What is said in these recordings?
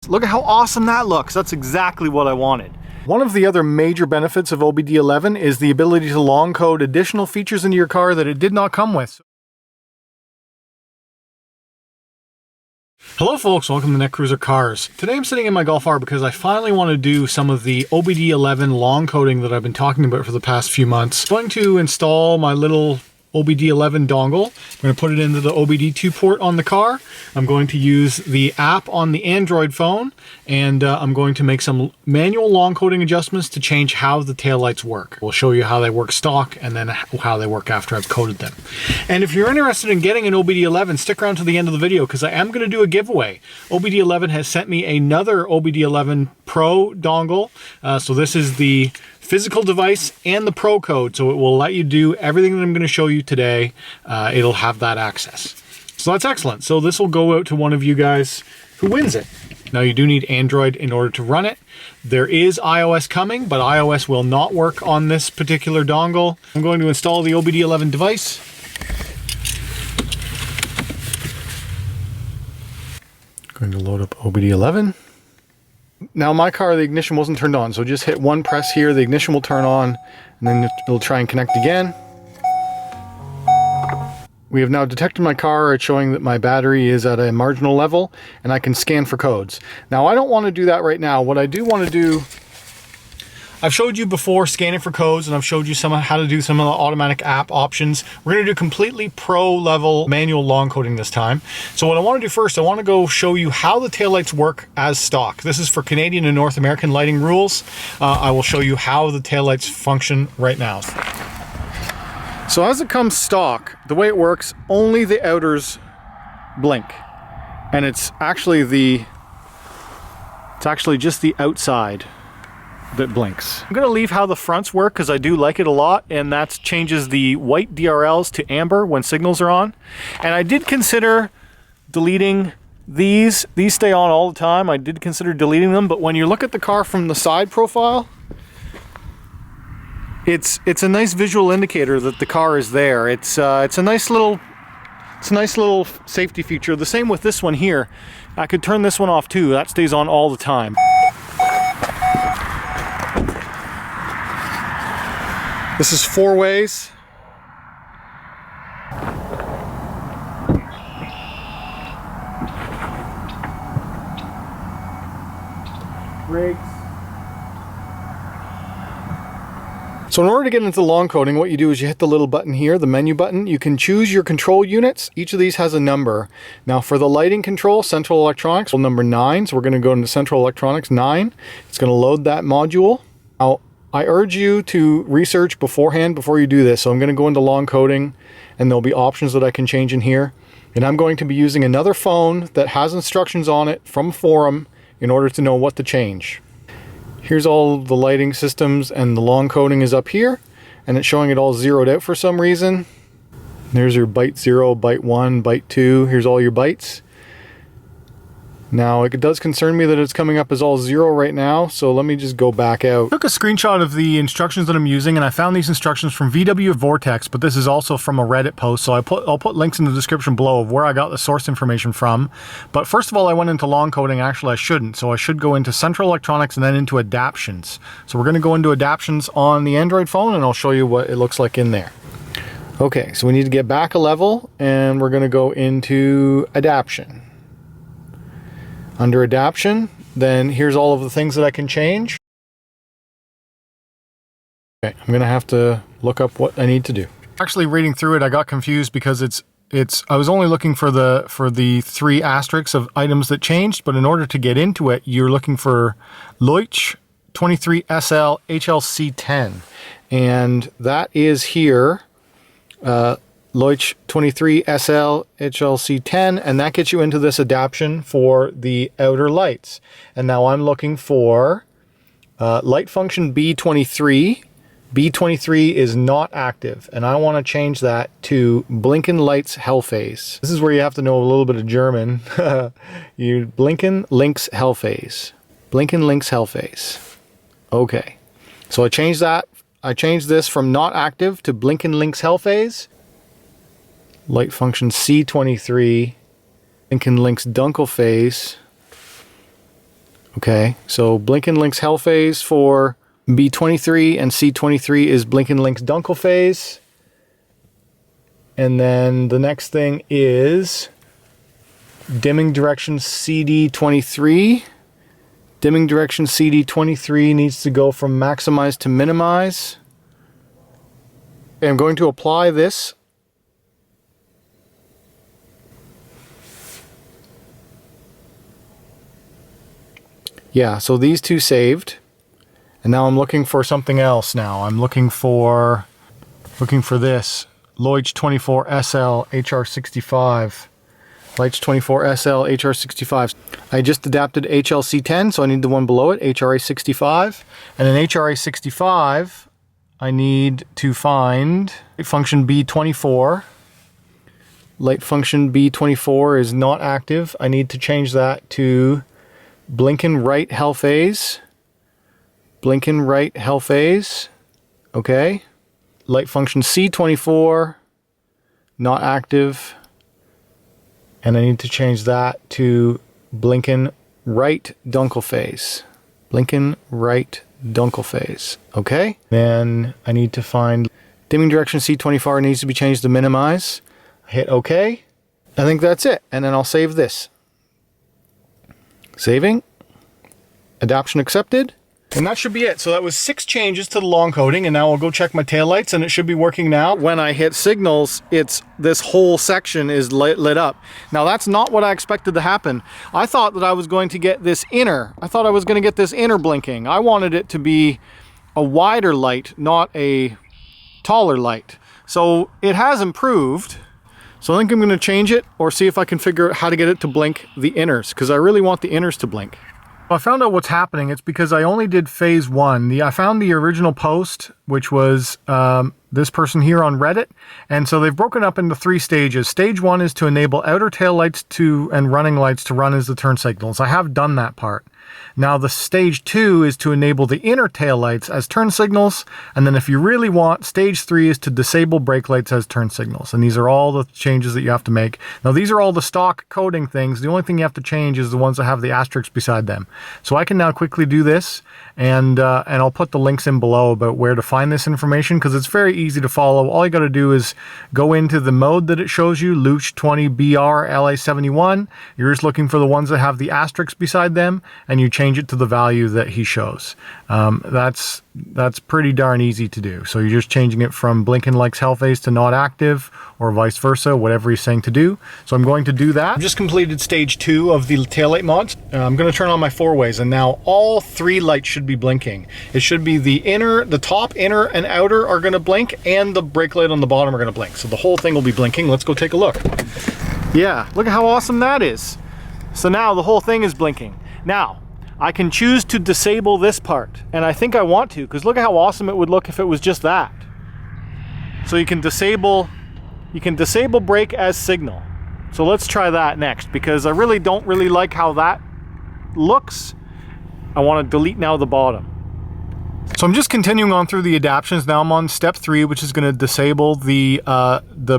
Look at how awesome that looks. That's exactly what I wanted. One of the other major benefits of OBDeleven is the ability to long code additional features into your car that it did not come with. Hello folks, welcome to Netcruzer Cars. Today I'm sitting in my Golf R because I finally want to do some of the OBDeleven long coding that I've been talking about for the past few months. I'm going to install my little OBDeleven dongle. I'm going to put it into the OBD2 port on the car. I'm going to use the app on the Android phone, and I'm going to make some manual long coding adjustments to change how the taillights work. We'll show you how they work stock and then how they work after I've coded them. And if you're interested in getting an OBDeleven, stick around to the end of the video because I am going to do a giveaway. OBDeleven has sent me another OBDeleven Pro dongle. So this is the physical device and the Pro code, so it will let you do everything that I'm going to show you today. It'll have that access. So that's excellent. So this will go out to one of you guys who wins it. Now you do need Android in order to run it. There is iOS coming, but iOS will not work on this particular dongle. I'm going to install the OBDeleven device. Going to load up OBDeleven. Now my car, the ignition wasn't turned on, so just hit one press here, the ignition will turn on, and then it'll try and connect again. We have now detected my car. It's showing that my battery is at a marginal level, and I can scan for codes. Now I don't want to do that right now. What I do want to do, I've showed you before scanning for codes, and I've showed you how to do some of the automatic app options. We're going to do completely pro level manual long coding this time. So what I want to do first, I want to go show you how the taillights work as stock. This is for Canadian and North American lighting rules. I will show you how the taillights function right now. So as it comes stock, the way it works, only the outers blink. And it's actually just the outside that blinks. I'm going to leave how the fronts work because I do like it a lot, and that changes the white DRLs to amber when signals are on. And I did consider deleting these. These stay on all the time. I did consider deleting them, but when you look at the car from the side profile, it's a nice visual indicator that the car is there. It's a nice little safety feature. The same with this one here. I could turn this one off too. That stays on all the time. This is 4 ways. Brakes. So in order to get into long coding, what you do is you hit the little button here, the menu button. You can choose your control units. Each of these has a number. Now for the lighting control, Central Electronics, number 9. So we're going to go into Central Electronics 9. It's going to load that module. Now, I urge you to research beforehand before you do this. So I'm going to go into long coding, and there'll be options that I can change in here. And I'm going to be using another phone that has instructions on it from a forum in order to know what to change. Here's all the lighting systems, and the long coding is up here, and it's showing it all zeroed out for some reason. There's your byte 0, byte 1, byte 2. Here's all your bytes. Now, it does concern me that it's coming up as all 0 right now, so let me just go back out. I took a screenshot of the instructions that I'm using, and I found these instructions from VW Vortex, but this is also from a Reddit post, so I'll put links in the description below of where I got the source information from. But first of all, I went into long coding. Actually, I shouldn't, so I should go into Central Electronics and then into Adaptions. So we're going to go into Adaptions on the Android phone, and I'll show you what it looks like in there. Okay, so we need to get back a level, and we're going to go into Adaption. Under Adaption, then here's all of the things that I can change. Okay, I'm gonna have to look up what I need to do. Actually, reading through it, I got confused because I was only looking for the 3 asterisks of items that changed, but in order to get into it, you're looking for Leutsch 23SL HLC10, and that is here. Leutsch 23SL HLC10, and that gets you into this adaption for the outer lights. And now I'm looking for light function B23. B23 is not active, and I want to change that to Blinken Lights Hellphase. This is where you have to know a little bit of German. You Blinken Links Hellphase. Blinken Links Hellphase. Okay, so I changed that. I changed this from not active to Blinken Links Hellphase. Light function C23, Blinken Links Dunkelphase, Okay, so Blinken Link's hell phase for B23 and C23 is Blinken Link's Dunkel phase. And then the next thing is dimming direction CD23. Dimming direction CD23 needs to go from maximize to minimize. I'm going to apply this. Yeah, so these two saved. And now I'm looking for something else now. I'm looking for this. Lloyd's 24SL HR65. Lloyd's 24SL HR65. I just adapted HLC10, so I need the one below it, HRA65. And in HRA65, I need to find light function B24. Light function B24 is not active. I need to change that to Blinken right hell phase. Blinken right hell phase. Okay. Light function C24, not active. And I need to change that to Blinken right Dunkel phase. Blinken right Dunkel phase. Okay. Then I need to find dimming direction C24 needs to be changed to minimize. Hit OK. I think that's it. And then I'll save this. Saving. Adaption accepted. And that should be it. So that was 6 changes to the long coding, and now I'll go check my taillights and it should be working now. When I hit signals, this whole section is lit up. Now that's not what I expected to happen. I thought that I was going to get this inner. I thought I was going to get this inner blinking. I wanted it to be a wider light, not a taller light. So it has improved. So I think I'm going to change it or see if I can figure out how to get it to blink the inners, because I really want the inners to blink. I found out what's happening. It's because I only did phase 1. I found the original post, which was this person here on Reddit. And so they've broken up into 3 stages. Stage 1 is to enable outer tail lights and running lights to run as the turn signals. I have done that part. Now the stage 2 is to enable the inner tail lights as turn signals. And then if you really want, stage 3 is to disable brake lights as turn signals. And these are all the changes that you have to make. Now these are all the stock coding things. The only thing you have to change is the ones that have the asterisks beside them. So I can now quickly do this, and I'll put the links in below about where to find this information, because it's very easy to follow. All you got to do is go into the mode that it shows you, Luch 20BR LA71. You're just looking for the ones that have the asterisks beside them, and you change it to the value that he shows. That's pretty darn easy to do. So you're just changing it from Blinken likes hell phase to not active, or vice versa, whatever he's saying to do. So I'm going to do that. I've just completed stage 2 of the taillight mods. I'm going to turn on my 4-ways, and now all 3 lights should be blinking. It should be the inner, the top, inner, and outer are going to blink, and the brake light on the bottom are going to blink. So the whole thing will be blinking. Let's go take a look. Yeah, look at how awesome that is. So now the whole thing is blinking. Now, I can choose to disable this part, and I think I want to, because look at how awesome it would look if it was just that. So you can disable brake as signal. So let's try that next, because I really don't like how that looks. I want to delete now the bottom. So I'm just continuing on through the adaptions. Now I'm on step 3, which is going to disable the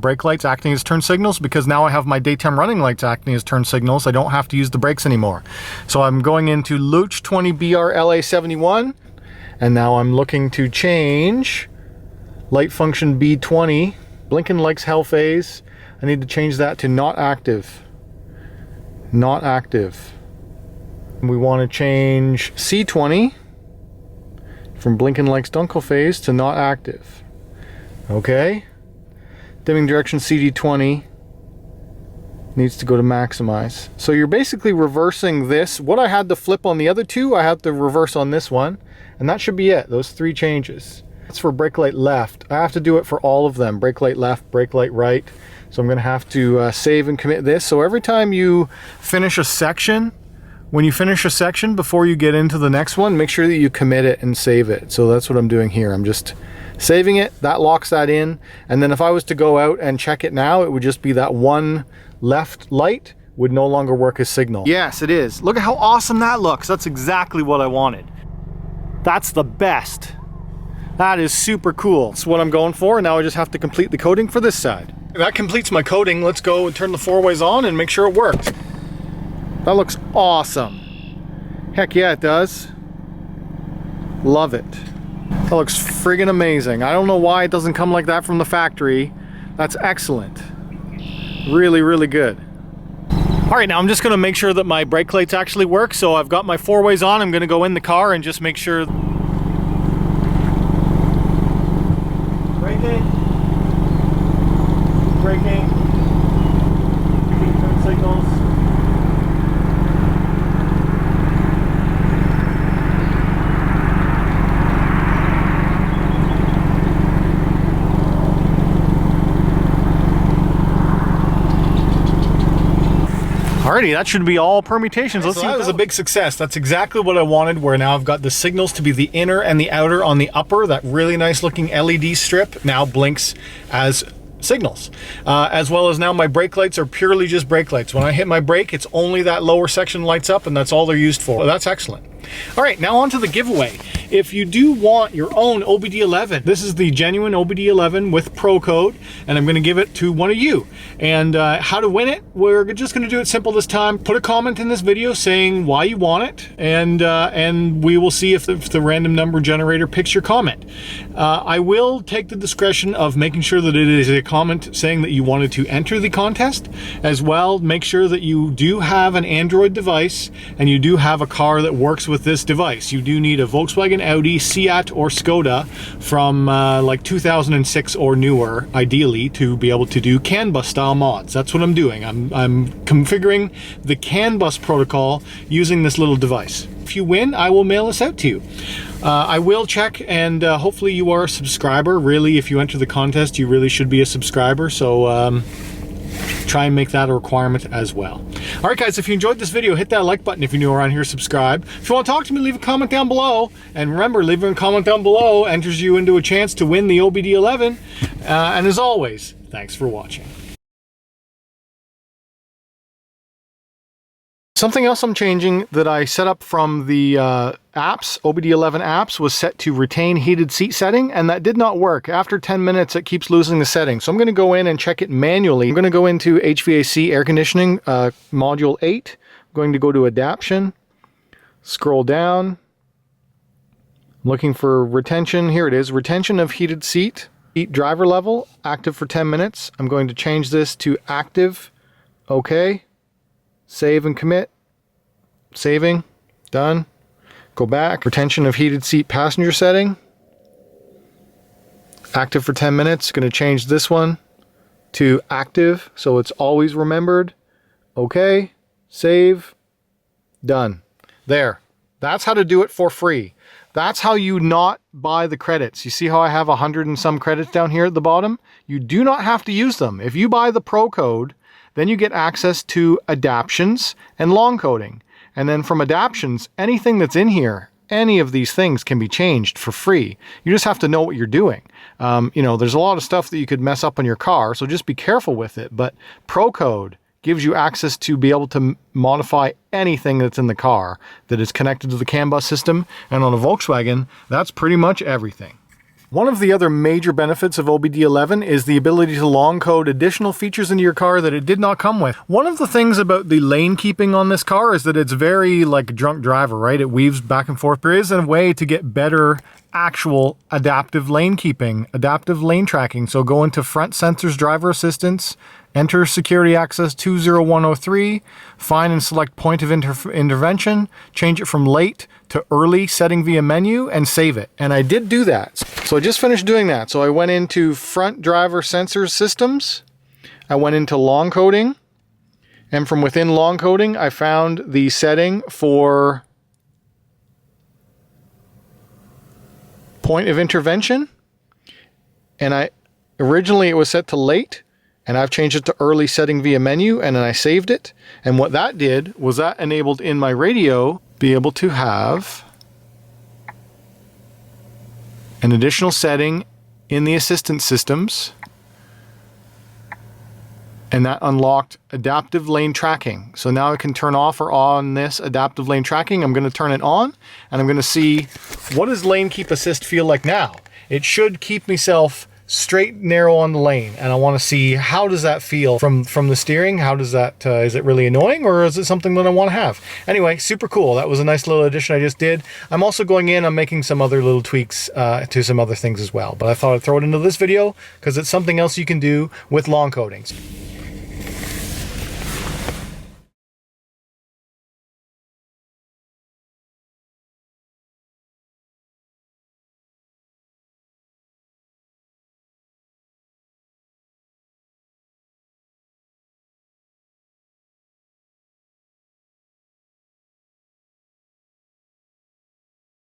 brake lights acting as turn signals, because now I have my daytime running lights acting as turn signals. I don't have to use the brakes anymore. So I'm going into Luch 20BR LA71, and now I'm looking to change light function B20. Blinken likes hell phase. I need to change that to not active. Not active. And we want to change C20 from Blinken likes Dunkel phase to not active. Okay. Dimming direction CD20 needs to go to maximize. So you're basically reversing this. What I had to flip on the other 2, I have to reverse on this one. And that should be it, those 3 changes. That's for brake light left. I have to do it for all of them. Brake light left, brake light right. So I'm going to have to save and commit this. So every time you finish a section, when you finish a section, before you get into the next one, make sure that you commit it and save it. So that's what I'm doing here. I'm just saving it. That locks that in. And then if I was to go out and check it now, it would just be that one left light would no longer work as signal. Yes, it is. Look at how awesome that looks. That's exactly what I wanted. That's the best. That is super cool. That's what I'm going for. Now I just have to complete the coding for this side. That completes my coding. Let's go and turn the 4-ways on and make sure it works. That looks awesome. Heck yeah, it does. Love it. That looks friggin' amazing. I don't know why it doesn't come like that from the factory. That's excellent. Really, really good. All right, now I'm just gonna make sure that my brake lights actually work. So I've got my 4-ways on. I'm gonna go in the car and just make sure. Braking. Braking. Turn signals. Alrighty, that should be all permutations. Let's see. That was a big success. That's exactly what I wanted, where now I've got the signals to be the inner and the outer on the upper. That really nice looking LED strip now blinks as signals. As well as now my brake lights are purely just brake lights. When I hit my brake, it's only that lower section lights up, and that's all they're used for. That's excellent. All right, now on to the giveaway. If you do want your own OBDeleven, this is the genuine OBDeleven with Pro Code, and I'm going to give it to one of you. And how to win it, we're just going to do it simple this time. Put a comment in this video saying why you want it, and we will see if the random number generator picks your comment. I will take the discretion of making sure that it is a comment saying that you wanted to enter the contest. As well, make sure that you do have an Android device and you do have a car that works with this device. You do need a Volkswagen, Audi, Seat, or Skoda from like 2006 or newer, ideally, to be able to do CAN bus style mods. That's what I'm doing. I'm configuring the CAN bus protocol using this little device. If you win, I will mail this out to you. I will check, and hopefully you are a subscriber. Really, if you enter the contest, you really should be a subscriber. So try and make that a requirement as well. All right, guys, if you enjoyed this video, hit that like button. If you're new around here, subscribe. If you want to talk to me, leave a comment down below. And remember, leaving a comment down below enters you into a chance to win the OBDeleven. And as always, thanks for watching. Something else I'm changing that I set up from the apps, OBDeleven apps, was set to retain heated seat setting, and that did not work. After 10 minutes, it keeps losing the setting. So I'm going to go in and check it manually. I'm going to go into HVAC air conditioning, module 8. I'm going to go to adaption, scroll down, I'm looking for retention. Here it is, retention of heated seat, driver level, active for 10 minutes. I'm going to change this to active, okay. Save and commit. Saving. Done. Go back. Retention of heated seat passenger setting. Active for 10 minutes. Going to change this one to active so it's always remembered. Okay. Save. Done. There. That's how to do it for free. That's how you not buy the credits. You see how I have 100 and some credits down here at the bottom? You do not have to use them. If you buy the Pro Code, then you get access to Adaptions and long coding. And then from Adaptions, anything that's in here, any of these things can be changed for free. You just have to know what you're doing. You know, there's a lot of stuff that you could mess up on your car, so just be careful with it. But Pro Code gives you access to be able to modify anything that's in the car that is connected to the CAN bus system. And on a Volkswagen, that's pretty much everything. One of the other major benefits of OBDeleven is the ability to long code additional features into your car that it did not come with. One of the things about the lane keeping on this car is that it's very like a drunk driver, right? It weaves back and forth. There is a way to get better actual adaptive lane keeping, adaptive lane tracking. So go into front sensors, driver assistance, enter security access 20103, find and select point of intervention, change it from late to early setting via menu, and save it. And I did do that. So I just finished doing that. So I went into front driver sensors systems, I went into long coding, and from within long coding, I found the setting for point of intervention. And originally it was set to late, and I've changed it to early setting via menu, and then I saved it. And what that did was that enabled in my radio be able to have an additional setting in the assistance systems, and that unlocked adaptive lane tracking. So now I can turn off or on this adaptive lane tracking. I'm going to turn it on, and I'm going to see what does lane keep assist feel like now. It should keep myself straight narrow on the lane, and I want to see how does that feel from the steering. How does that is it really annoying, or is it something that I want to have? Anyway, super cool. That was a nice little addition I just did. I'm also going in, I'm making some other little tweaks to some other things as well, but I thought I'd throw it into this video because it's something else you can do with long coatings.